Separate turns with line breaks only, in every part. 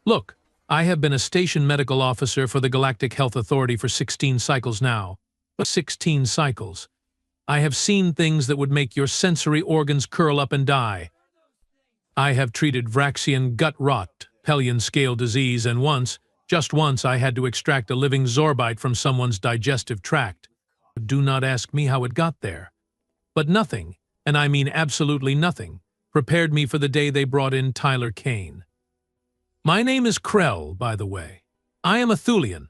Look, I have been a station medical officer for the Galactic Health Authority for 16 cycles now. 16 cycles. I have seen things that would make your sensory organs curl up and die. I have treated Vraxian gut rot, Pelion scale disease, and once, just once, I had to extract a living Zorbite from someone's digestive tract. Do not ask me how it got there. But nothing, and I mean absolutely nothing, prepared me for the day they brought in Tyler Kane. My name is Krell, by the way. I am a Thulian.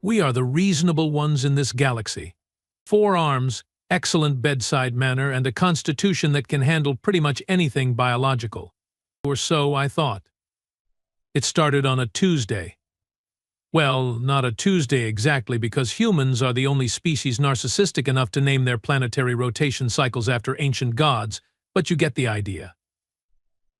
We are the reasonable ones in this galaxy. 4 arms, excellent bedside manner, and a constitution that can handle pretty much anything biological. Or so I thought. It started on a Tuesday. Well, not a Tuesday exactly, because humans are the only species narcissistic enough to name their planetary rotation cycles after ancient gods, but you get the idea.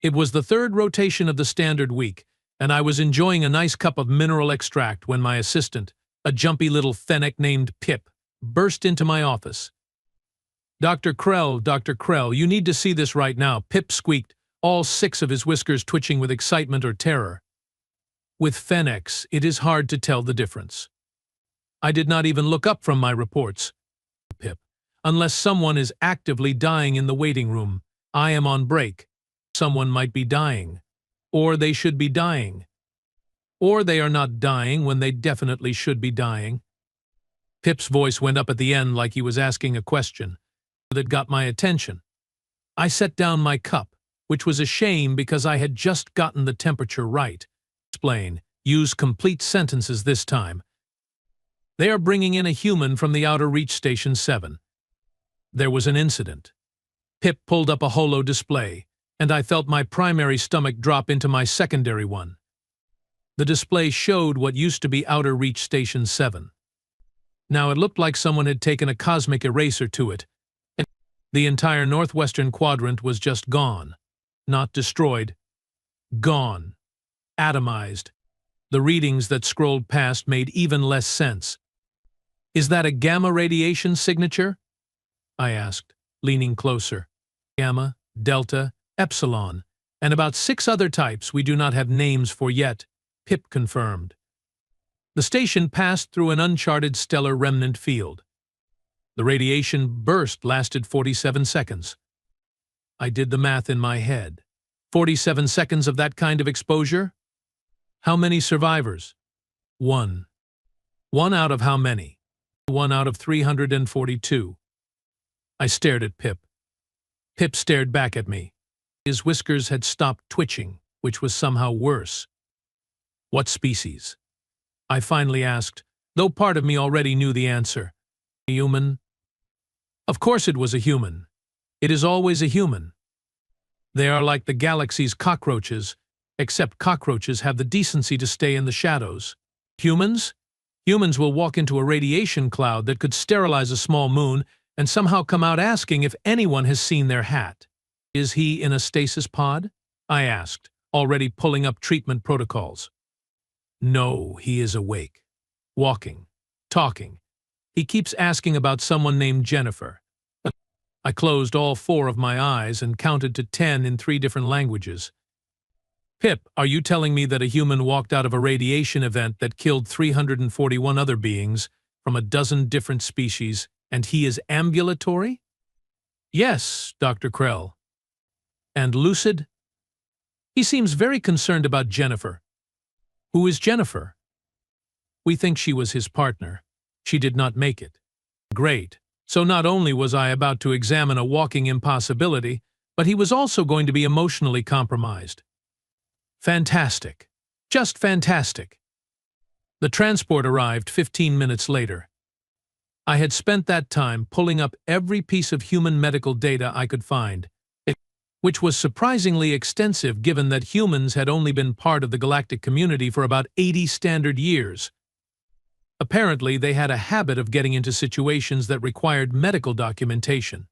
It was the 3rd rotation of the standard week, and I was enjoying a nice cup of mineral extract when my assistant, a jumpy little fennec named Pip, burst into my office. Dr. Krell, you need to see this right now," Pip squeaked, all 6 of his whiskers twitching with excitement or terror. With fennecs, it is hard to tell the difference. I did not even look up from my reports, Pip, unless someone is actively dying in the waiting room. I am on break. Someone might be dying. Or they should be dying. Or they are not dying when they definitely should be dying. Pip's voice went up at the end like he was asking a question that got my attention. I set down my cup, which was a shame because I had just gotten the temperature right. Explain. Use complete sentences this time. They are bringing in a human from the Outer Reach Station 7. There was an incident. Pip pulled up a holo display, and I felt my primary stomach drop into my secondary one. The display showed what used to be Outer Reach Station 7. Now it looked like someone had taken a cosmic eraser to it, and the entire northwestern quadrant was just gone. Not destroyed. Gone. Atomized. The readings that scrolled past made even less sense. "Is that a gamma radiation signature?" I asked, leaning closer. "Gamma, delta, epsilon, and about 6 other types we do not have names for yet," Pip confirmed. The station passed through an uncharted stellar remnant field. The radiation burst lasted 47 seconds. I did the math in my head. 47 seconds of that kind of exposure? How many survivors? 1. 1 out of how many? 1 out of 342. I stared at Pip. Pip stared back at me. His whiskers had stopped twitching, which was somehow worse. "What species?" I finally asked, though part of me already knew the answer. "A human?" Of course it was a human. It is always a human. They are like the galaxy's cockroaches, except cockroaches have the decency to stay in the shadows. Humans? Humans will walk into a radiation cloud that could sterilize a small moon and somehow come out asking if anyone has seen their hat. "Is he in a stasis pod?" I asked, already pulling up treatment protocols. "No, he is awake. Walking. Talking. He keeps asking about someone named Jennifer." I closed all 4 of my eyes and counted to 10 in 3 different languages. "Pip, are you telling me that a human walked out of a radiation event that killed 341 other beings from a dozen different species, and he is ambulatory?" "Yes, Dr. Krell." "And lucid?" "He seems very concerned about Jennifer." "Who is Jennifer?" "We think she was his partner. She did not make it." "Great. So not only was I about to examine a walking impossibility, but he was also going to be emotionally compromised." Fantastic. Just fantastic. The transport arrived 15 minutes later. I had spent that time pulling up every piece of human medical data I could find, which was surprisingly extensive given that humans had only been part of the galactic community for about 80 standard years. Apparently, they had a habit of getting into situations that required medical documentation.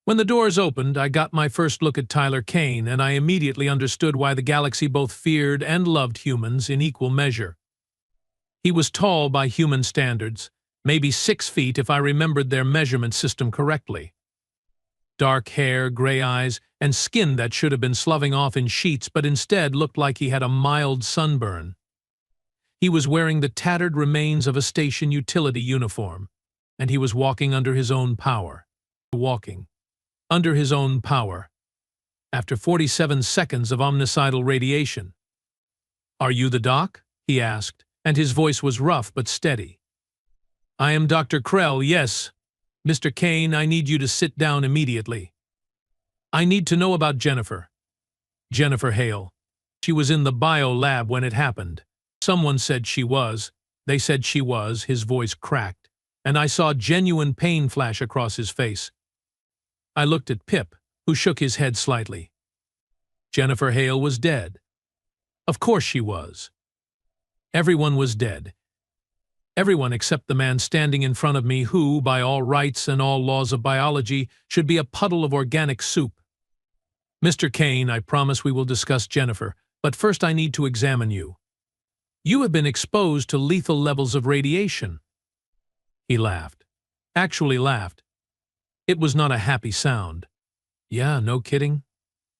When the doors opened, I got my first look at Tyler Kane, and I immediately understood why the galaxy both feared and loved humans in equal measure. He was tall by human standards, maybe 6 feet if I remembered their measurement system correctly. Dark hair, gray eyes, and skin that should have been sloughing off in sheets but instead looked like he had a mild sunburn. He was wearing the tattered remains of a station utility uniform, and he was walking under his own power. Walking. Under his own power. After 47 seconds of omnicidal radiation. "Are you the doc?" he asked, and his voice was rough but steady. "I am Dr. Krell, yes. Mr. Kane, I need you to sit down immediately. I need to know about Jennifer." Jennifer Hale. She was in the bio lab when it happened. Someone said she was. They said she was. His voice cracked, and I saw genuine pain flash across his face. I looked at Pip, who shook his head slightly. Jennifer Hale was dead. Of course she was. Everyone was dead. Everyone except the man standing in front of me who, by all rights and all laws of biology, should be a puddle of organic soup. "Mr. Kane, I promise we will discuss Jennifer, but first I need to examine you. You have been exposed to lethal levels of radiation." He laughed. Actually laughed. It was not a happy sound. "Yeah, no kidding.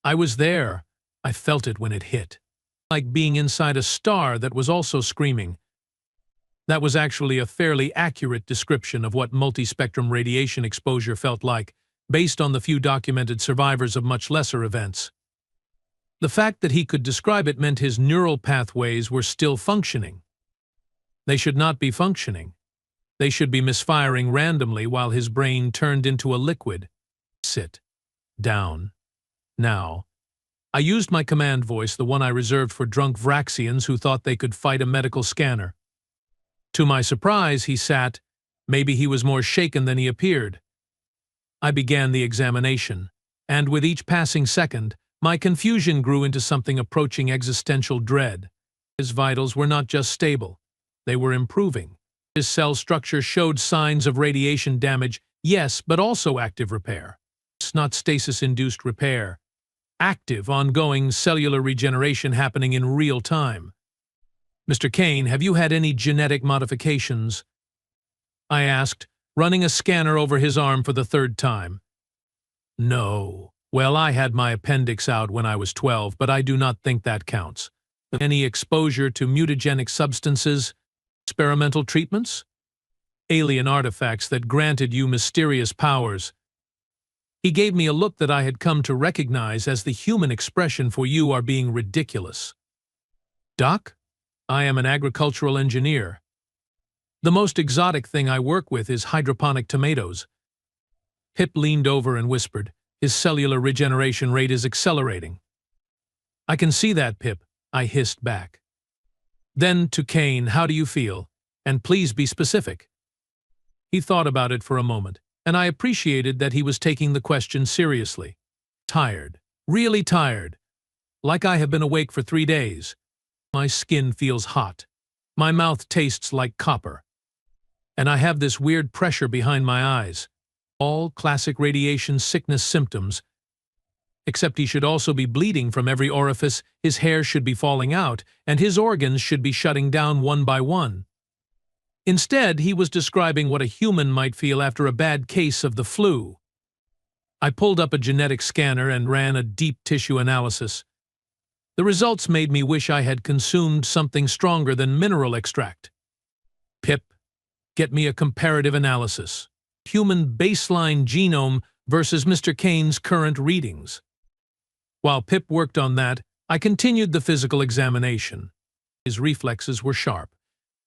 I was there. I felt it when it hit. Like being inside a star that was also screaming." That was actually a fairly accurate description of what multispectrum radiation exposure felt like, based on the few documented survivors of much lesser events. The fact that he could describe it meant his neural pathways were still functioning. They should not be functioning. They should be misfiring randomly while his brain turned into a liquid. "Sit. Down. Now." I used my command voice, the one I reserved for drunk Vraxians who thought they could fight a medical scanner. To my surprise, he sat. Maybe he was more shaken than he appeared. I began the examination, and with each passing second, my confusion grew into something approaching existential dread. His vitals were not just stable, they were improving. His cell structure showed signs of radiation damage, yes, but also active repair. It's not stasis-induced repair. Active, ongoing cellular regeneration happening in real time. "Mr. Kane, have you had any genetic modifications?" I asked, running a scanner over his arm for the third time. "No. Well, I had my appendix out when I was 12, but I do not think that counts. Any exposure to mutagenic substances? Experimental treatments? Alien artifacts that granted you mysterious powers?" He gave me a look that I had come to recognize as the human expression for "you are being ridiculous." "Doc, I am an agricultural engineer. The most exotic thing I work with is hydroponic tomatoes." Pip leaned over and whispered, "His cellular regeneration rate is accelerating." "I can see that, Pip," I hissed back. Then to Kane, "How do you feel? And please be specific." He thought about it for a moment, and I appreciated that he was taking the question seriously. "Tired. Really tired. Like I have been awake for 3 days. My skin feels hot. My mouth tastes like copper. And I have this weird pressure behind my eyes. All classic radiation sickness symptoms. Except he should also be bleeding from every orifice, his hair should be falling out, and his organs should be shutting down one by one. Instead, he was describing what a human might feel after a bad case of the flu. I pulled up a genetic scanner and ran a deep tissue analysis. The results made me wish I had consumed something stronger than mineral extract. "Pip, get me a comparative analysis. Human baseline genome versus Mr. Kane's current readings." While Pip worked on that, I continued the physical examination. His reflexes were sharp.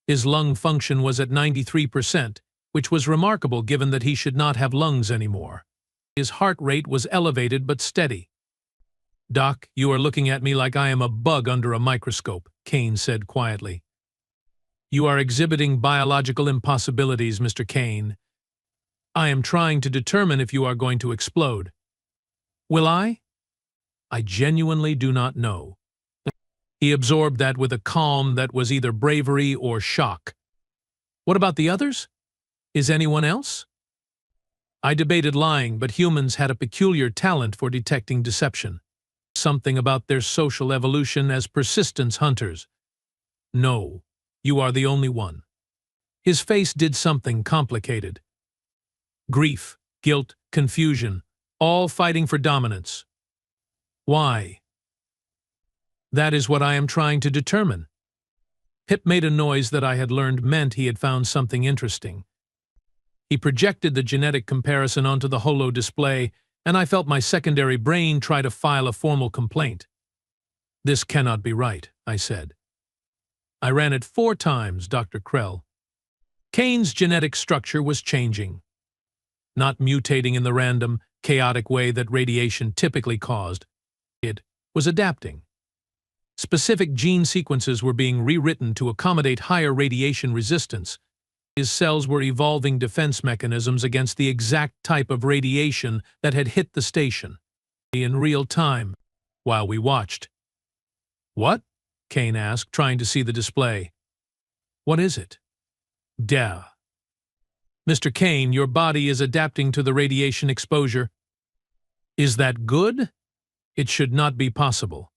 His lung function was at 93%, which was remarkable given that he should not have lungs anymore. His heart rate was elevated but steady. "Doc, you are looking at me like I am a bug under a microscope," Kane said quietly. "You are exhibiting biological impossibilities, Mr. Kane. I am trying to determine if you are going to explode." "Will I?" "I genuinely do not know." He absorbed that with a calm that was either bravery or shock. "What about the others? Is anyone else?" I debated lying, but humans had a peculiar talent for detecting deception. Something about their social evolution as persistence hunters. "No, you are the only one." His face did something complicated. Grief, guilt, confusion, all fighting for dominance. Why? That is what I am trying to determine. Pip made a noise that I had learned meant he had found something interesting. He projected the genetic comparison onto the holo display, and I felt my secondary brain try to file a formal complaint. This cannot be right, I said. I ran it 4 times, Dr. Krell. Kane's genetic structure was changing. Not mutating in the random, chaotic way that radiation typically caused. It was adapting. Specific gene sequences were being rewritten to accommodate higher radiation resistance. His cells were evolving defense mechanisms against the exact type of radiation that had hit the station. In real time, while we watched. What? Kane asked, trying to see the display. What is it? Duh. Mr. Kane, your body is adapting to the radiation exposure. Is that good? It should not be possible.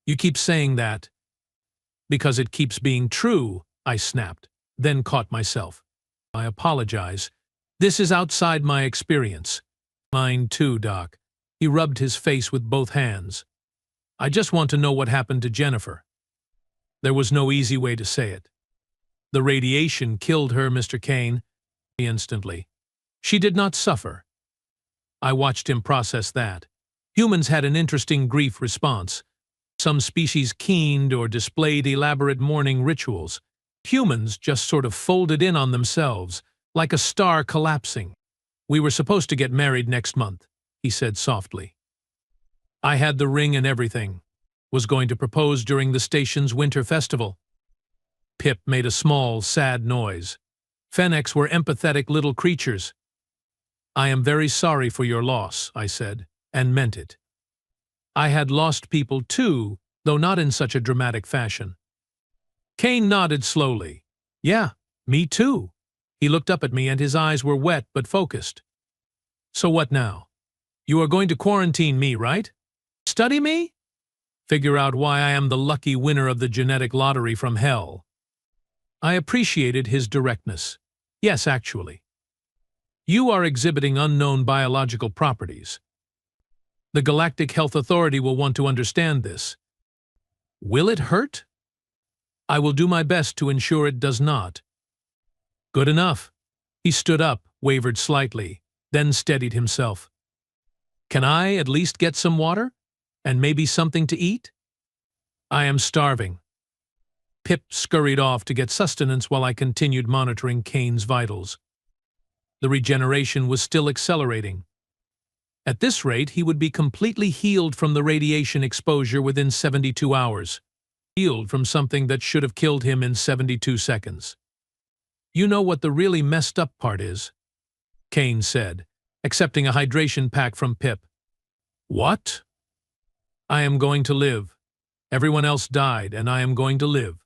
You keep saying that. Because it keeps being true, I snapped, then caught myself. I apologize. This is outside my experience. Mine too, Doc. He rubbed his face with both hands. I just want to know what happened to Jennifer. There was no easy way to say it. The radiation killed her, Mr. Kane. Instantly. She did not suffer. I watched him process that. Humans had an interesting grief response. Some species keened or displayed elaborate mourning rituals. Humans just sort of folded in on themselves, like a star collapsing. We were supposed to get married next month, he said softly. I had the ring and everything. Was going to propose during the station's winter festival. Pip made a small, sad noise. Fennecs were empathetic little creatures. I am very sorry for your loss, I said, and meant it. I had lost people too, though not in such a dramatic fashion. Kane nodded slowly. Yeah, me too. He looked up at me and his eyes were wet but focused. So what now? You are going to quarantine me, right? Study me? Figure out why I am the lucky winner of the genetic lottery from hell. I appreciated his directness. Yes, actually. You are exhibiting unknown biological properties. The Galactic Health Authority will want to understand this. Will it hurt? I will do my best to ensure it does not. Good enough. He stood up, wavered slightly, then steadied himself. Can I at least get some water? And maybe something to eat? I am starving. Pip scurried off to get sustenance while I continued monitoring Kane's vitals. The regeneration was still accelerating. At this rate, he would be completely healed from the radiation exposure within 72 hours. Healed from something that should have killed him in 72 seconds. You know what the really messed up part is? Kane said, accepting a hydration pack from Pip. What? I am going to live. Everyone else died, and I am going to live.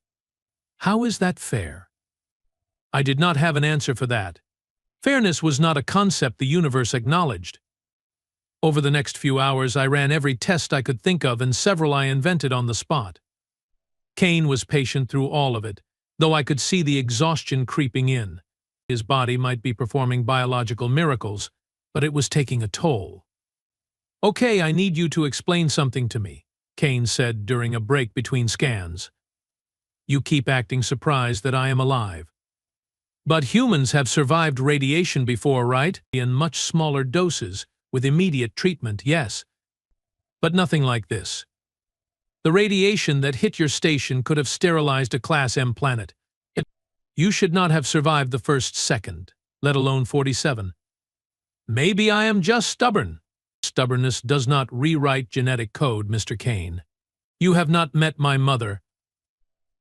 How is that fair? I did not have an answer for that. Fairness was not a concept the universe acknowledged. Over the next few hours, I ran every test I could think of and several I invented on the spot. Kane was patient through all of it, though I could see the exhaustion creeping in. His body might be performing biological miracles, but it was taking a toll. Okay, I need you to explain something to me, Kane said during a break between scans. You keep acting surprised that I am alive. But humans have survived radiation before, right? In much smaller doses, with immediate treatment, yes. But nothing like this. The radiation that hit your station could have sterilized a Class M planet. You should not have survived the first second, let alone 47. Maybe I am just stubborn. Stubbornness does not rewrite genetic code, Mr. Kane. You have not met my mother.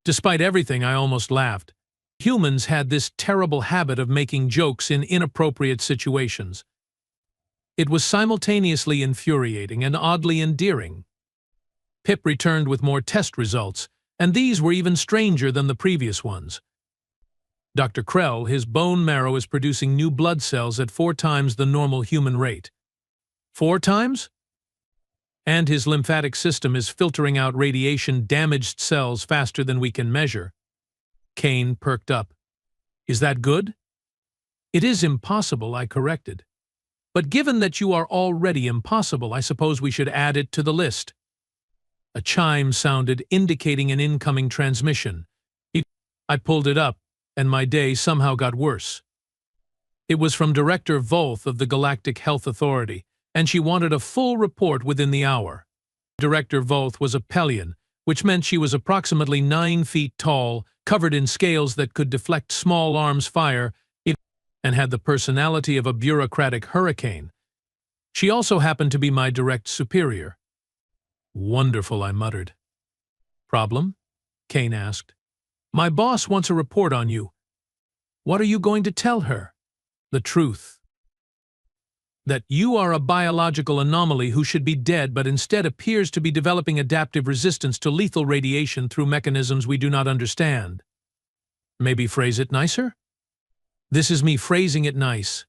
Despite everything, I almost laughed. Humans had this terrible habit of making jokes in inappropriate situations. It was simultaneously infuriating and oddly endearing. Pip returned with more test results, and these were even stranger than the previous ones. Dr. Krell, his bone marrow is producing new blood cells at 4 times the normal human rate. 4 times? And his lymphatic system is filtering out radiation-damaged cells faster than we can measure. Kane perked up. Is that good? It is impossible, I corrected. But given that you are already impossible, I suppose we should add it to the list. A chime sounded, indicating an incoming transmission. I pulled it up, and my day somehow got worse. It was from Director Volth of the Galactic Health Authority, and she wanted a full report within the hour. Director Volth was a Pelion, which meant she was approximately 9 feet tall, covered in scales that could deflect small arms fire, and had the personality of a bureaucratic hurricane. She also happened to be my direct superior. Wonderful, I muttered. Problem? Kane asked. My boss wants a report on you. What are you going to tell her? The truth. That you are a biological anomaly who should be dead but instead appears to be developing adaptive resistance to lethal radiation through mechanisms we do not understand. Maybe phrase it nicer? This is me phrasing it nice.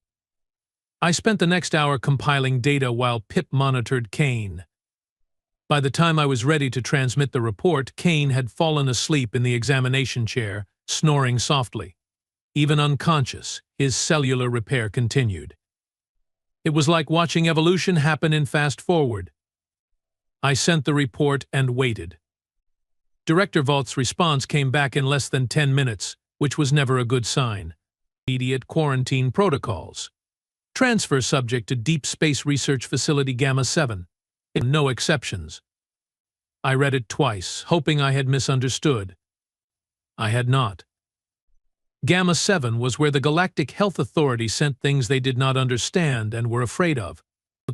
I spent the next hour compiling data while Pip monitored Kane. By the time I was ready to transmit the report, Kane had fallen asleep in the examination chair, snoring softly. Even unconscious, his cellular repair continued. It was like watching evolution happen in fast forward. I sent the report and waited. Director Volth's response came back in less than 10 minutes, which was never a good sign. Immediate quarantine protocols. Transfer subject to Deep Space Research Facility Gamma 7. No exceptions. I read it twice, hoping I had misunderstood. I had not. Gamma 7 was where the Galactic Health Authority sent things they did not understand and were afraid of.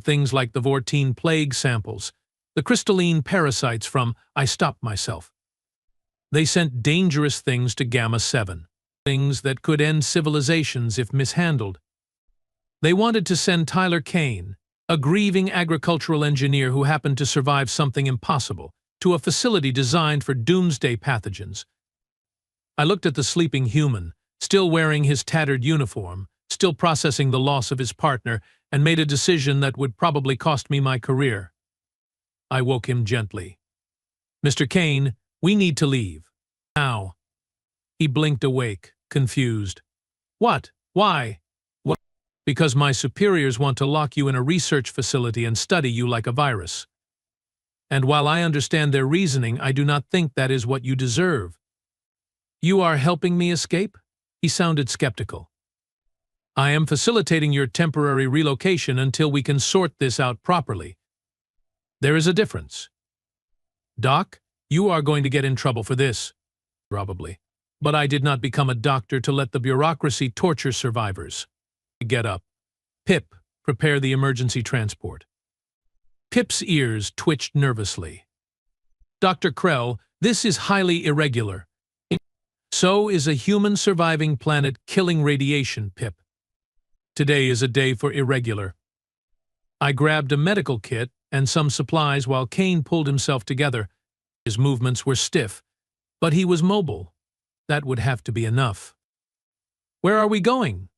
Things like the Vortine plague samples, the crystalline parasites from I Stopped Myself. They sent dangerous things to Gamma 7, things that could end civilizations if mishandled. They wanted to send Tyler Kane, a grieving agricultural engineer who happened to survive something impossible, to a facility designed for doomsday pathogens. I looked at the sleeping human, still wearing his tattered uniform, still processing the loss of his partner, and made a decision that would probably cost me my career. I woke him gently. Mr. Kane, we need to leave. Now. He blinked awake, confused. What? Why? What? Because my superiors want to lock you in a research facility and study you like a virus. And while I understand their reasoning, I do not think that is what you deserve. You are helping me escape? He sounded skeptical. I am facilitating your temporary relocation until we can sort this out properly. There is a difference. Doc, you are going to get in trouble for this. Probably. But I did not become a doctor to let the bureaucracy torture survivors. Get up. Pip, prepare the emergency transport. Pip's ears twitched nervously. Dr. Krell, this is highly irregular. So is a human surviving planet killing radiation, Pip. Today is a day for irregular. I grabbed a medical kit and some supplies while Kane pulled himself together. His movements were stiff, but he was mobile. That would have to be enough. Where are we going?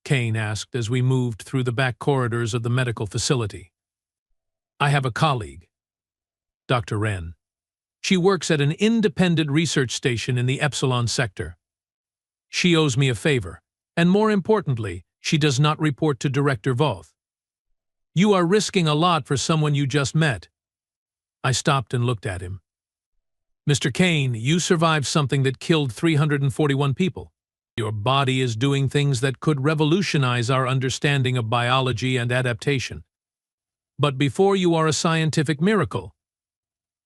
Kane asked as we moved through the back corridors of the medical facility. I have a colleague, Dr. Wren. She works at an independent research station in the Epsilon sector. She owes me a favor, and more importantly, she does not report to Director Volth. You are risking a lot for someone you just met. I stopped and looked at him. Mr. Kane, you survived something that killed 341 people. Your body is doing things that could revolutionize our understanding of biology and adaptation. But before you are a scientific miracle,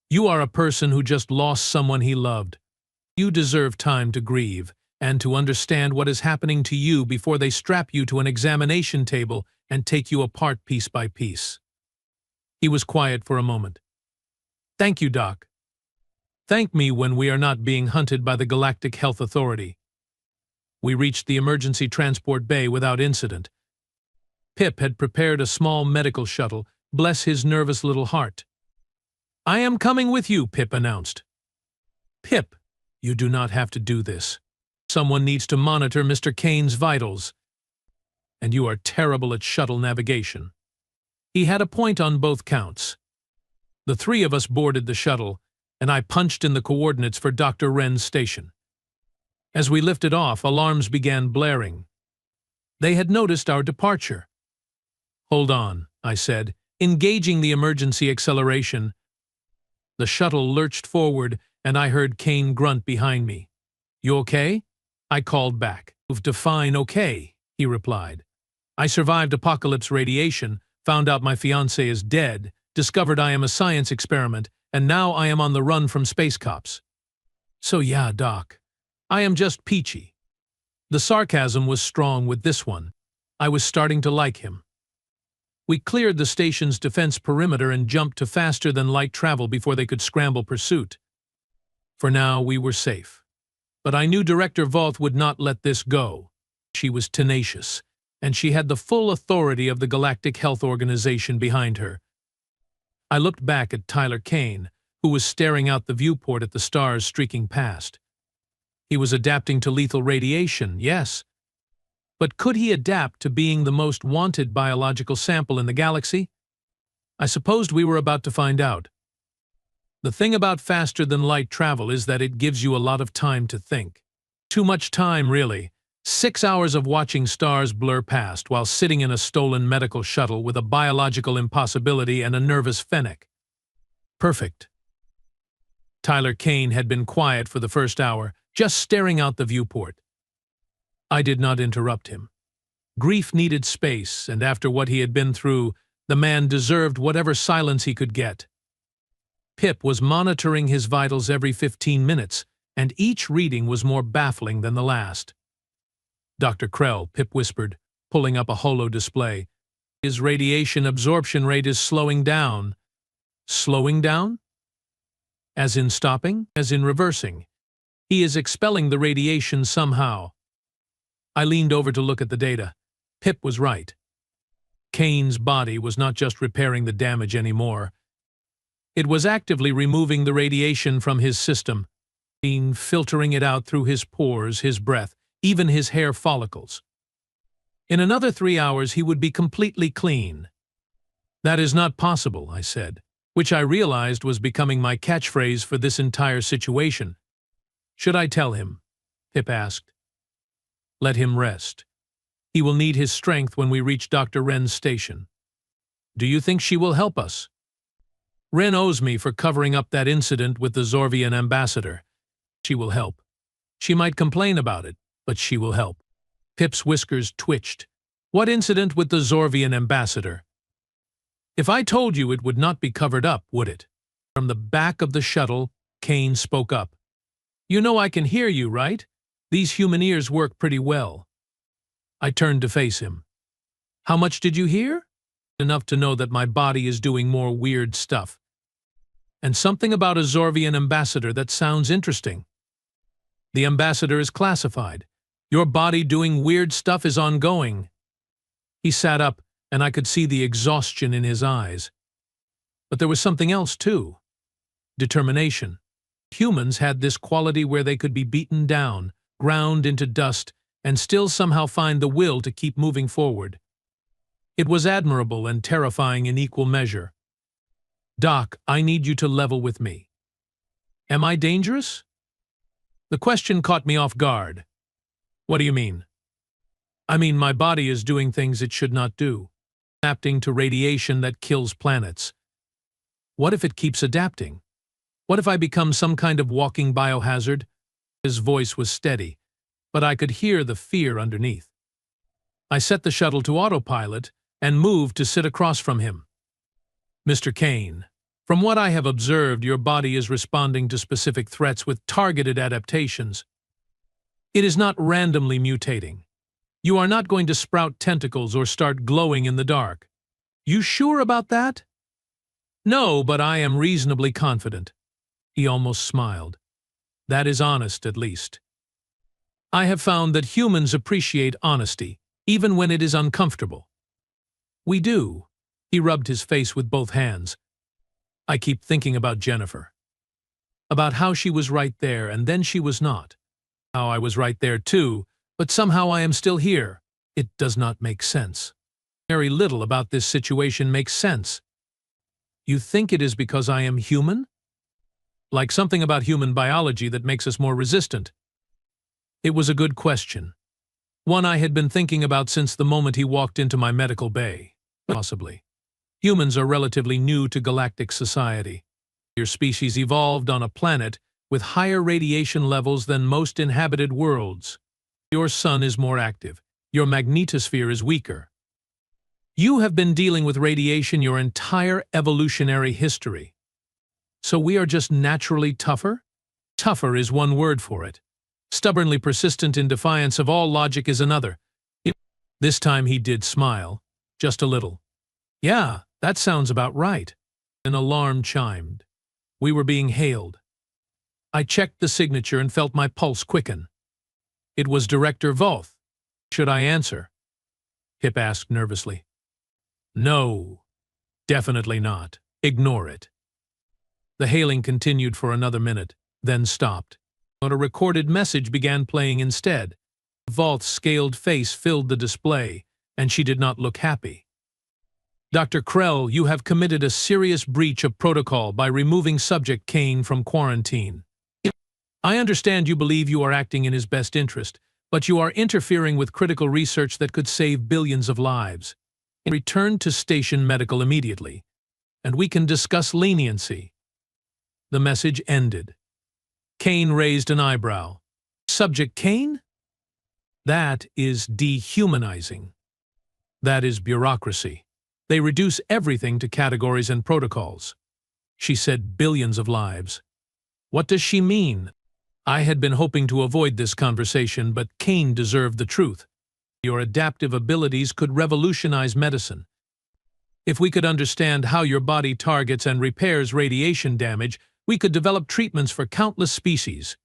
you are a person who just lost someone he loved. You deserve time to grieve and to understand what is happening to you before they strap you to an examination table and take you apart piece by piece. He was quiet for a moment. Thank you, Doc. Thank me when we are not being hunted by the Galactic Health Authority. We reached the emergency transport bay without incident. Pip had prepared a small medical shuttle, bless his nervous little heart. I am coming with you, Pip announced. Pip, you do not have to do this. Someone needs to monitor Mr. Kane's vitals. And you are terrible at shuttle navigation. He had a point on both counts. The three of us boarded the shuttle, and I punched in the coordinates for Dr. Wren's station. As we lifted off, alarms began blaring. They had noticed our departure. Hold on, I said, engaging the emergency acceleration. The shuttle lurched forward, and I heard Kane grunt behind me. You okay? I called back. Define okay, he replied. I survived apocalypse radiation, found out my fiancé is dead, discovered I am a science experiment, and now I am on the run from space cops. So yeah, Doc. I am just peachy. The sarcasm was strong with this one. I was starting to like him. We cleared the station's defense perimeter and jumped to faster-than-light travel before they could scramble pursuit. For now, we were safe. But I knew Director Voth would not let this go. She was tenacious, and she had the full authority of the Galactic Health Organization behind her. I looked back at Tyler Kane, who was staring out the viewport at the stars streaking past. He was adapting to lethal radiation, yes. But could he adapt to being the most wanted biological sample in the galaxy? I supposed we were about to find out. The thing about faster-than-light travel is that it gives you a lot of time to think. Too much time, really. 6 hours of watching stars blur past while sitting in a stolen medical shuttle with a biological impossibility and a nervous Fennec. Perfect. Tyler Kane had been quiet for the first hour, just staring out the viewport. I did not interrupt him. Grief needed space, and after what he had been through, the man deserved whatever silence he could get. Pip was monitoring his vitals every 15 minutes, and each reading was more baffling than the last. Dr. Krell, Pip whispered, pulling up a holo display. His radiation absorption rate is slowing down. Slowing down? As in stopping? As in reversing? He is expelling the radiation somehow. I leaned over to look at the data. Pip was right. Kane's body was not just repairing the damage anymore. It was actively removing the radiation from his system, filtering it out through his pores, his breath, even his hair follicles. In another 3 hours, he would be completely clean. That is not possible, I said, which I realized was becoming my catchphrase for this entire situation. Should I tell him? Pip asked. Let him rest. He will need his strength when we reach Dr. Wren's station. Do you think she will help us? Wren owes me for covering up that incident with the Zorvian ambassador. She will help. She might complain about it, but she will help. Pip's whiskers twitched. What incident with the Zorvian ambassador? If I told you, it would not be covered up, would it? From the back of the shuttle, Kane spoke up. You know I can hear you, right? These human ears work pretty well. I turned to face him. How much did you hear? Enough to know that my body is doing more weird stuff. And something about a Zorvian ambassador that sounds interesting. The ambassador is classified. Your body doing weird stuff is ongoing. He sat up, and I could see the exhaustion in his eyes. But there was something else, too. Determination. Humans had this quality where they could be beaten down, ground into dust, and still somehow find the will to keep moving forward. It was admirable and terrifying in equal measure. Doc, I need you to level with me. Am I dangerous? The question caught me off guard. What do you mean? I mean, my body is doing things it should not do, adapting to radiation that kills planets. What if it keeps adapting? What if I become some kind of walking biohazard? His voice was steady, but I could hear the fear underneath. I set the shuttle to autopilot and moved to sit across from him. Mr. Kane, from what I have observed, your body is responding to specific threats with targeted adaptations. It is not randomly mutating. You are not going to sprout tentacles or start glowing in the dark. You sure about that? No, but I am reasonably confident. He almost smiled. That is honest, at least. I have found that humans appreciate honesty, even when it is uncomfortable. We do. He rubbed his face with both hands. I keep thinking about Jennifer. About how she was right there and then she was not. How I was right there too, but somehow I am still here. It does not make sense. Very little about this situation makes sense. You think it is because I am human? Like something about human biology that makes us more resistant. It was a good question. One I had been thinking about since the moment he walked into my medical bay. Possibly. Humans are relatively new to galactic society. Your species evolved on a planet with higher radiation levels than most inhabited worlds. Your sun is more active. Your magnetosphere is weaker. You have been dealing with radiation your entire evolutionary history. So we are just naturally tougher? Tougher is one word for it. Stubbornly persistent in defiance of all logic is another. This time he did smile, just a little. Yeah, that sounds about right. An alarm chimed. We were being hailed. I checked the signature and felt my pulse quicken. It was Director Voth. Should I answer? Pip asked nervously. No, definitely not. Ignore it. The hailing continued for another minute, then stopped. But a recorded message began playing instead. Voth's scaled face filled the display, and she did not look happy. Dr. Krell, you have committed a serious breach of protocol by removing Subject Kane from quarantine. I understand you believe you are acting in his best interest, but you are interfering with critical research that could save billions of lives. Return to Station Medical immediately, and we can discuss leniency. The message ended. Kane raised an eyebrow. Subject Kane? That is dehumanizing. That is bureaucracy. They reduce everything to categories and protocols. She said billions of lives. What does she mean? I had been hoping to avoid this conversation, but Kane deserved the truth. Your adaptive abilities could revolutionize medicine. If we could understand how your body targets and repairs radiation damage, we could develop treatments for countless species.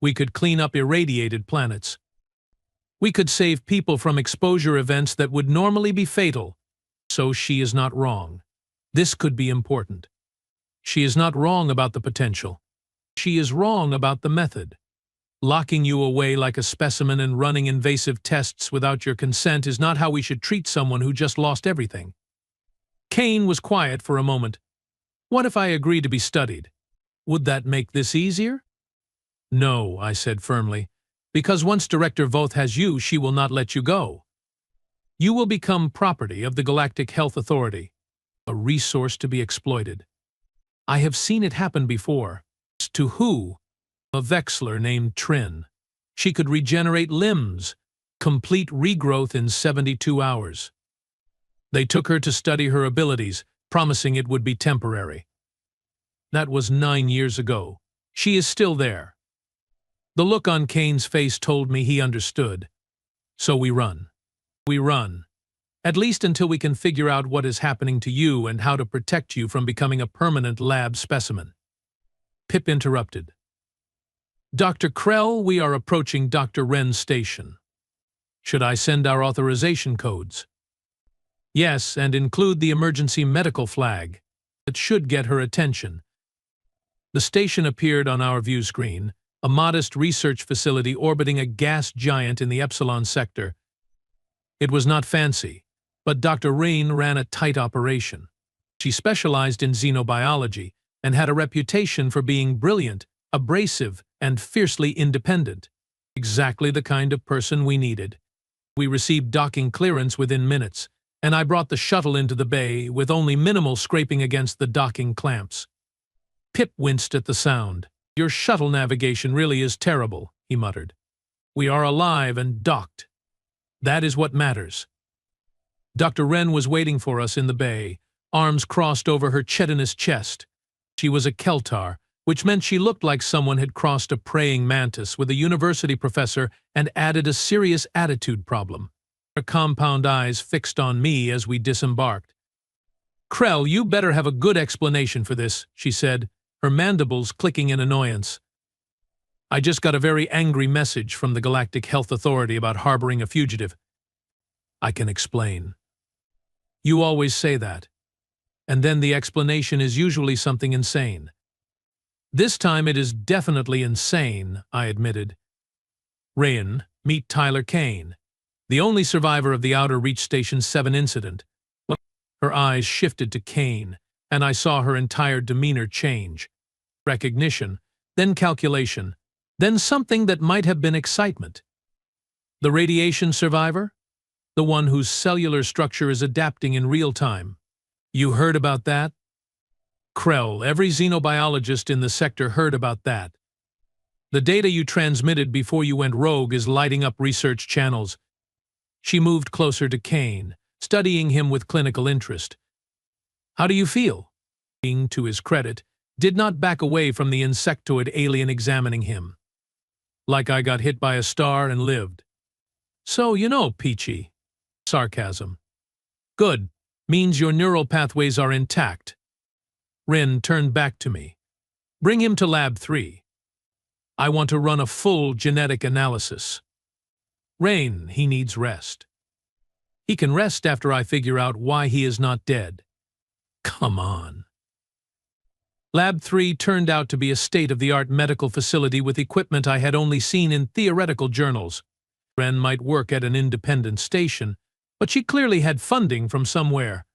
We could clean up irradiated planets. We could save people from exposure events that would normally be fatal. So she is not wrong. This could be important. She is not wrong about the potential. She is wrong about the method. Locking you away like a specimen and running invasive tests without your consent is not how we should treat someone who just lost everything. Kane was quiet for a moment. What if I agree to be studied? Would that make this easier? No, I said firmly, because once Director Voth has you, she will not let you go. You will become property of the Galactic Health Authority, a resource to be exploited. I have seen it happen before. To who? A Vexler named Trin. She could regenerate limbs, complete regrowth in 72 hours. They took her to study her abilities, promising it would be temporary. That was 9 years ago. She is still there. The look on Kane's face told me he understood. So we run. We run. At least until we can figure out what is happening to you and how to protect you from becoming a permanent lab specimen. Pip interrupted. Dr. Krell, we are approaching Dr. Wren's station. Should I send our authorization codes? Yes, and include the emergency medical flag. It should get her attention. The station appeared on our view screen, a modest research facility orbiting a gas giant in the Epsilon sector. It was not fancy, but Dr. Wren ran a tight operation. She specialized in xenobiology and had a reputation for being brilliant, abrasive, and fiercely independent. Exactly the kind of person we needed. We received docking clearance within minutes, and I brought the shuttle into the bay with only minimal scraping against the docking clamps. Pip winced at the sound. Your shuttle navigation really is terrible, he muttered. We are alive and docked. That is what matters. Dr. Wren was waiting for us in the bay, arms crossed over her chitinous chest. She was a Keltar, which meant she looked like someone had crossed a praying mantis with a university professor and added a serious attitude problem. Her compound eyes fixed on me as we disembarked. Krell, you better have a good explanation for this, she said, her mandibles clicking in annoyance. I just got a very angry message from the Galactic Health Authority about harboring a fugitive. I can explain. You always say that. And then the explanation is usually something insane. This time it is definitely insane, I admitted. Rayan, meet Tyler Kane, the only survivor of the Outer Reach Station 7 incident. Her eyes shifted to Kane, and I saw her entire demeanor change. Recognition, then calculation, then something that might have been excitement. The radiation survivor? the one whose cellular structure is adapting in real time. You heard about that? Krell, every xenobiologist in the sector heard about that. The data you transmitted before you went rogue is lighting up research channels. She moved closer to Kane, studying him with clinical interest. How do you feel? Being, to his credit, did not back away from the insectoid alien examining him. Like I got hit by a star and lived. So, you know, Peachy. Sarcasm. Good. Means your neural pathways are intact. Rin turned back to me. Bring him to Lab 3. I want to run a full genetic analysis. Rain, he needs rest. He can rest after I figure out why he is not dead. Come on. Lab 3 turned out to be a state-of-the-art medical facility with equipment I had only seen in theoretical journals. Ren might work at an independent station, but she clearly had funding from somewhere.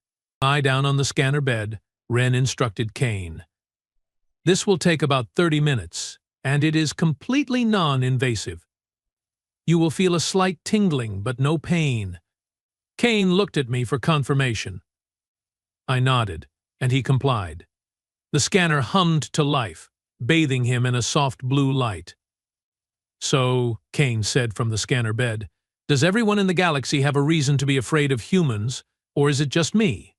Lie down on the scanner bed, Ren instructed Kane. This will take about 30 minutes, and it is completely non-invasive. You will feel a slight tingling, but no pain. Kane looked at me for confirmation. I nodded, and he complied. The scanner hummed to life, bathing him in a soft blue light. So, Kane said from the scanner bed, does everyone in the galaxy have a reason to be afraid of humans, or is it just me?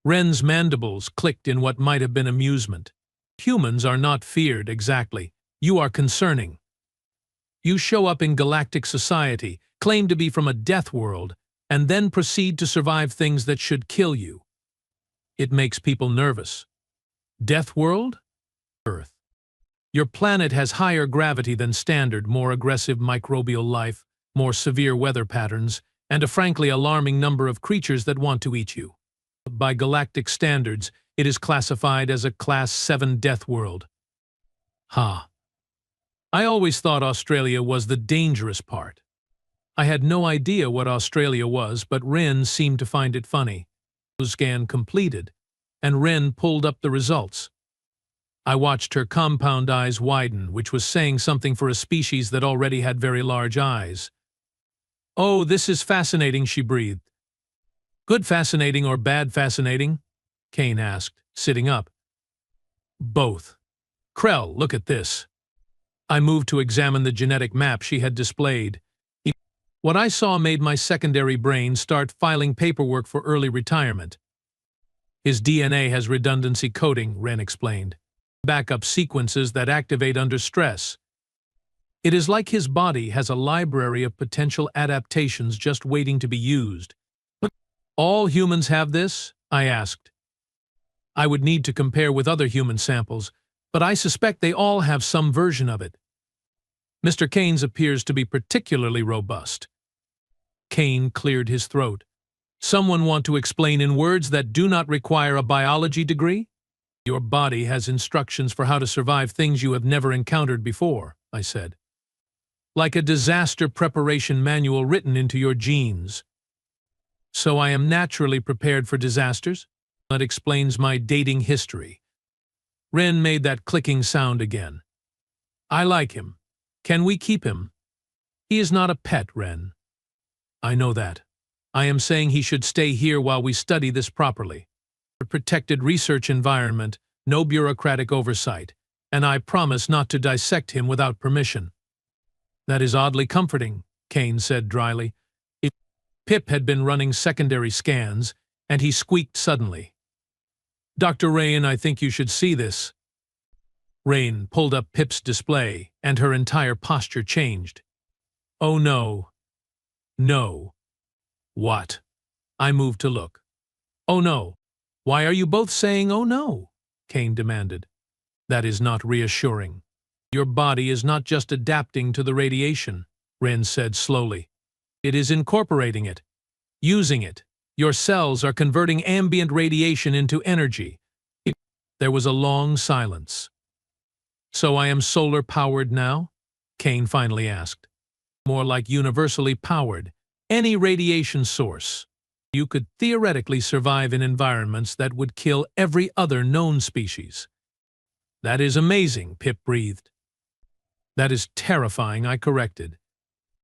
Ren's mandibles clicked in what might have been amusement. Humans are not feared exactly. You are concerning. You show up in galactic society, claim to be from a death world, and then proceed to survive things that should kill you. It makes people nervous. Death world? Earth. Your planet has higher gravity than standard, more aggressive microbial life, more severe weather patterns, and a frankly alarming number of creatures that want to eat you. By galactic standards, it is classified as a Class 7 death world. Ha. I always thought Australia was the dangerous part. I had no idea what Australia was, but Ren seemed to find it funny. The scan completed, and Ren pulled up the results. I watched her compound eyes widen, which was saying something for a species that already had very large eyes. Oh, this is fascinating, she breathed. Good fascinating or bad fascinating? Kane asked, sitting up. Both. Krell, look at this. I moved to examine the genetic map she had displayed. What I saw made my secondary brain start filing paperwork for early retirement. His DNA has redundancy coding, Ren explained. Backup sequences that activate under stress. It is like his body has a library of potential adaptations just waiting to be used. But all humans have this? I asked. I would need to compare with other human samples, but I suspect they all have some version of it. Mr. Kane's appears to be particularly robust. Kane cleared his throat. Someone want to explain in words that do not require a biology degree? Your body has instructions for how to survive things you have never encountered before, I said. Like a disaster preparation manual written into your genes. So I am naturally prepared for disasters? That explains my dating history. Ren made that clicking sound again. I like him. Can we keep him? He is not a pet, Ren. I know that. I am saying he should stay here while we study this properly. A protected research environment, no bureaucratic oversight, and I promise not to dissect him without permission. That is oddly comforting, Kane said dryly. Pip had been running secondary scans, and he squeaked suddenly. Dr. Rain, I think you should see this. Rain pulled up Pip's display, and her entire posture changed. Oh no. No. What? I moved to look. Oh no. Why are you both saying oh no? Kane demanded. That is not reassuring. Your body is not just adapting to the radiation, Ren said slowly. It is incorporating it, using it. Your cells are converting ambient radiation into energy. There was a long silence. So I am solar-powered now? Kane finally asked. More like universally powered. Any radiation source. You could theoretically survive in environments that would kill every other known species. That is amazing, Pip breathed. That is terrifying, I corrected.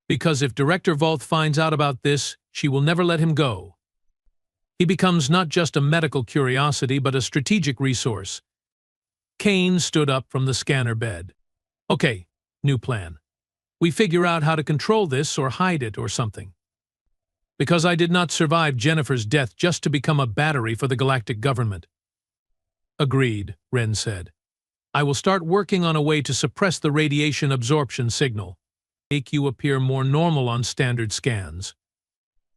Because if Director Volth finds out about this, she will never let him go. He becomes not just a medical curiosity, but a strategic resource. Kane stood up from the scanner bed. Okay, new plan. We figure out how to control this or hide it or something. Because I did not survive Jennifer's death just to become a battery for the galactic government. Agreed, Ren said. I will start working on a way to suppress the radiation absorption signal, make you appear more normal on standard scans.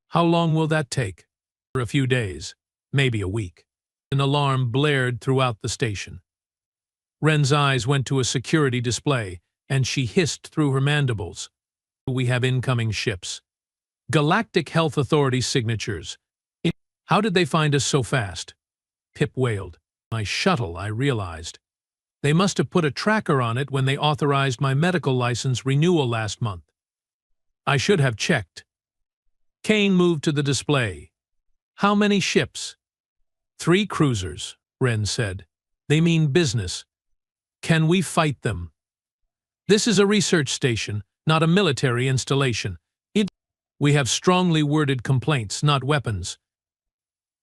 How long will that take? For a few days, maybe a week. An alarm blared throughout the station. Ren's eyes went to a security display, and she hissed through her mandibles. We have incoming ships. Galactic Health Authority signatures. How did they find us so fast? Pip wailed. My shuttle, I realized. They must have put a tracker on it when they authorized my medical license renewal last month. I should have checked. Kane moved to the display. How many ships? 3 cruisers, Ren said. They mean business. Can we fight them? This is a research station, not a military installation. We have strongly worded complaints, not weapons.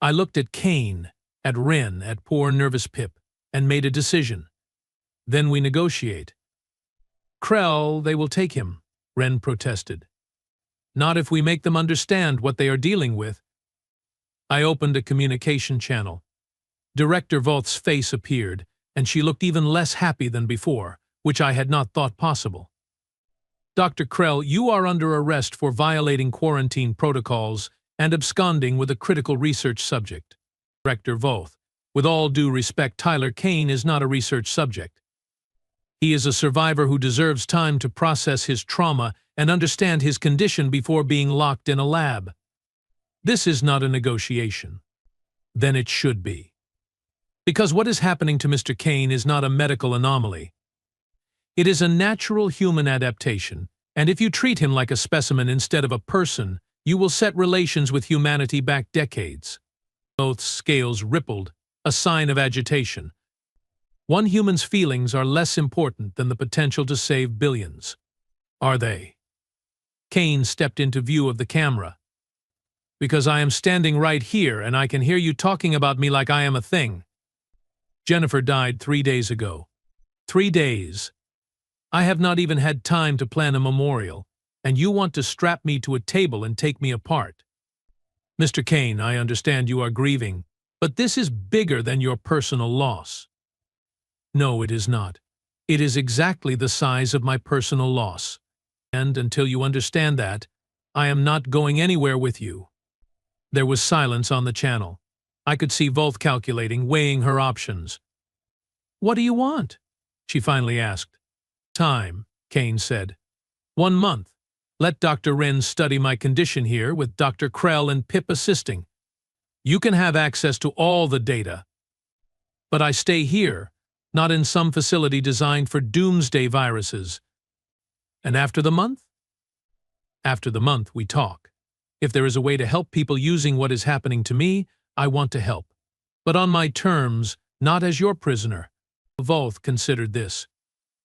I looked at Kane, at Ren, at poor nervous Pip, and made a decision. Then we negotiate. Krell, they will take him, Ren protested. Not if we make them understand what they are dealing with. I opened a communication channel. Director Voth's face appeared, and she looked even less happy than before, which I had not thought possible. Dr. Krell, you are under arrest for violating quarantine protocols and absconding with a critical research subject. Director Voth, with all due respect, Tyler Kane is not a research subject. He is a survivor who deserves time to process his trauma and understand his condition before being locked in a lab. This is not a negotiation. Then it should be. Because what is happening to Mr. Kane is not a medical anomaly. It is a natural human adaptation, and if you treat him like a specimen instead of a person, you will set relations with humanity back decades. Both scales rippled, a sign of agitation. One human's feelings are less important than the potential to save billions. Are they? Kane stepped into view of the camera. Because I am standing right here and I can hear you talking about me like I am a thing. Jennifer died 3 days ago. 3 days. I have not even had time to plan a memorial, and you want to strap me to a table and take me apart. Mr. Kane, I understand you are grieving, but this is bigger than your personal loss. No, it is not. It is exactly the size of my personal loss. And until you understand that, I am not going anywhere with you. There was silence on the channel. I could see Voth calculating, weighing her options. What do you want? She finally asked. Time, Kane said. 1 month. Let Dr. Ren study my condition here with Dr. Krell and Pip assisting. You can have access to all the data. But I stay here, not in some facility designed for doomsday viruses. And after the month? After the month, we talk. If there is a way to help people using what is happening to me, I want to help. But on my terms, not as your prisoner. Voth considered this.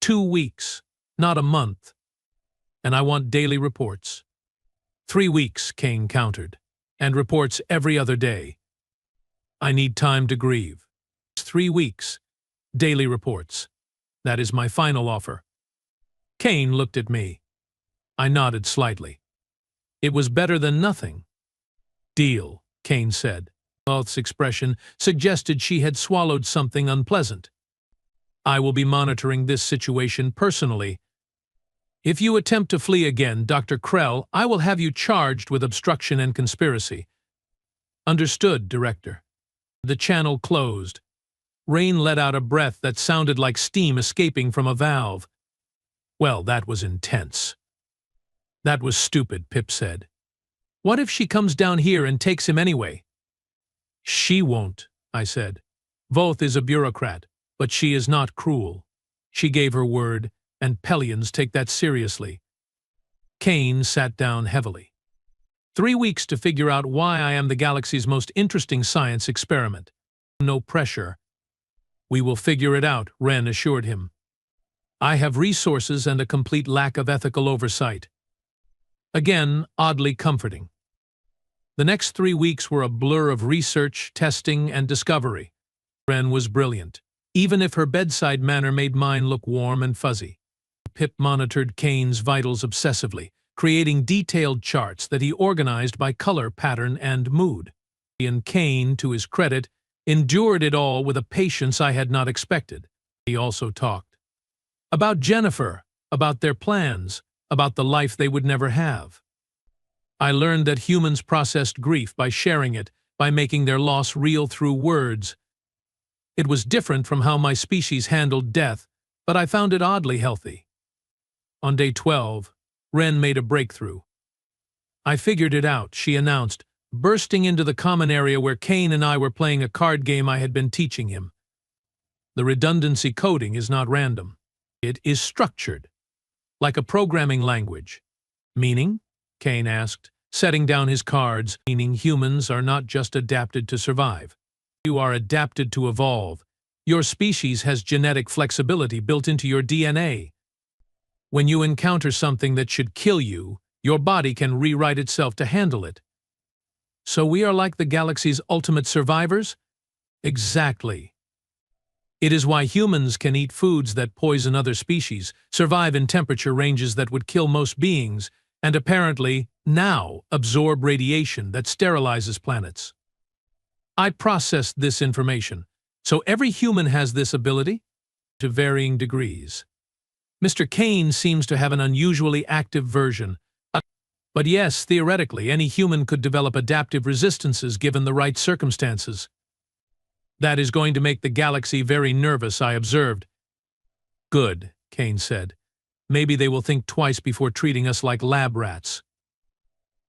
2 weeks, not a month. And I want daily reports. 3 weeks, Kane countered, and reports every other day. I need time to grieve. 3 weeks, daily reports. That is my final offer. Kane looked at me. I nodded slightly. It was better than nothing. Deal, Kane said. Voth's expression suggested she had swallowed something unpleasant. I will be monitoring this situation personally. If you attempt to flee again, Dr. Krell, I will have you charged with obstruction and conspiracy. Understood, Director. The channel closed. Rain let out a breath that sounded like steam escaping from a valve. Well, that was intense. That was stupid, Pip said. What if she comes down here and takes him anyway? She won't, I said. Voth is a bureaucrat, but she is not cruel. She gave her word, and Pellions take that seriously. Kane sat down heavily. 3 weeks to figure out why I am the galaxy's most interesting science experiment. No pressure. We will figure it out, Ren assured him. I have resources and a complete lack of ethical oversight. Again, oddly comforting. The next 3 weeks were a blur of research, testing, and discovery. Wren was brilliant, even if her bedside manner made mine look warm and fuzzy. Pip monitored Kane's vitals obsessively, creating detailed charts that he organized by color, pattern, and mood. And Kane, to his credit, endured it all with a patience I had not expected. He also talked about Jennifer, about their plans, about the life they would never have. I learned that humans processed grief by sharing it, by making their loss real through words. It was different from how my species handled death, but I found it oddly healthy. On day 12, Wren made a breakthrough. "I figured it out," she announced, bursting into the common area where Kane and I were playing a card game I had been teaching him. The redundancy coding is not random. It is structured, like a programming language. "Meaning?" Kane asked, setting down his cards. "Meaning humans are not just adapted to survive. You are adapted to evolve. Your species has genetic flexibility built into your DNA. When you encounter something that should kill you, your body can rewrite itself to handle it. So we are like the galaxy's ultimate survivors?" Exactly. It is why humans can eat foods that poison other species, survive in temperature ranges that would kill most beings, and apparently, now, absorb radiation that sterilizes planets. I processed this information. So every human has this ability? To varying degrees. Mr. Kane seems to have an unusually active version. But yes, theoretically, any human could develop adaptive resistances given the right circumstances. "That is going to make the galaxy very nervous," I observed. "Good," Kane said. "Maybe they will think twice before treating us like lab rats."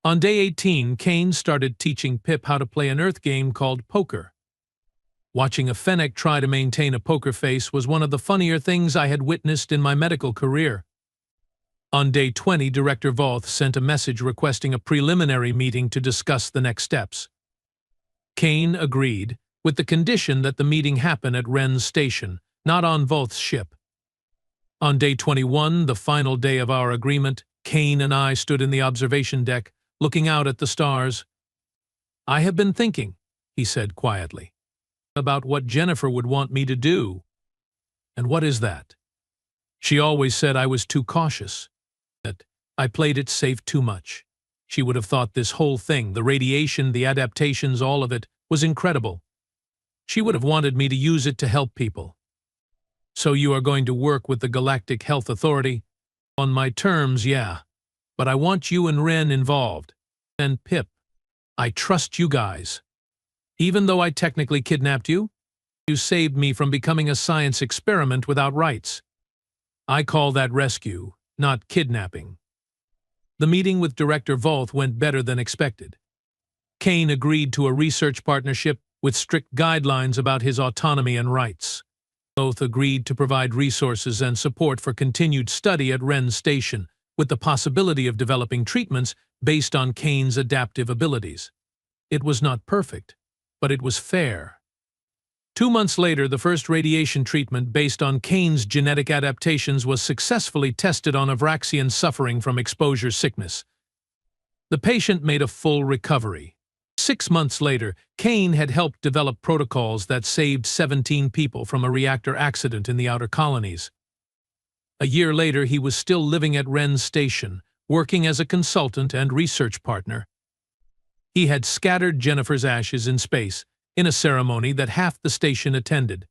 On day 18, Kane started teaching Pip how to play an Earth game called poker. Watching a Fennec try to maintain a poker face was one of the funnier things I had witnessed in my medical career. On day 20, Director Voth sent a message requesting a preliminary meeting to discuss the next steps. Kane agreed, with the condition that the meeting happen at Wren's station, not on Voth's ship. On day 21, the final day of our agreement, Kane and I stood in the observation deck, looking out at the stars. "I have been thinking," he said quietly, "about what Jennifer would want me to do." "And what is that?" "She always said I was too cautious, that I played it safe too much. She would have thought this whole thing, the radiation, the adaptations, all of it, was incredible. She would have wanted me to use it to help people." "So you are going to work with the Galactic Health Authority?" "On my terms, yeah. But I want you and Wren involved. And Pip, I trust you guys. Even though I technically kidnapped you, you saved me from becoming a science experiment without rights. I call that rescue, not kidnapping." The meeting with Director Voth went better than expected. Kane agreed to a research partnership with strict guidelines about his autonomy and rights. Both agreed to provide resources and support for continued study at Wren's station, with the possibility of developing treatments based on Kane's adaptive abilities. It was not perfect, but it was fair. 2 months later, the first radiation treatment based on Kane's genetic adaptations was successfully tested on a Vraxian suffering from exposure sickness. The patient made a full recovery. 6 months later, Kane had helped develop protocols that saved 17 people from a reactor accident in the outer colonies. A year later, he was still living at Wren's station, working as a consultant and research partner. He had scattered Jennifer's ashes in space, in a ceremony that half the station attended.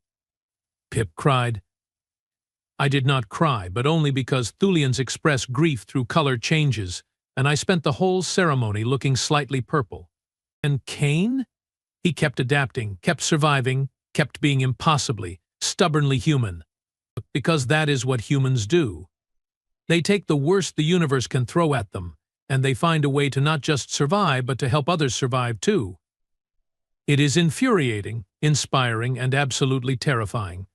Pip cried. I did not cry, but only because Thulians express grief through color changes, and I spent the whole ceremony looking slightly purple. And Kane? He kept adapting, kept surviving, kept being impossibly, stubbornly human. Because that is what humans do. They take the worst the universe can throw at them, and they find a way to not just survive, but to help others survive too. It is infuriating, inspiring, and absolutely terrifying.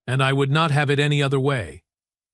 And I would not have it any other way.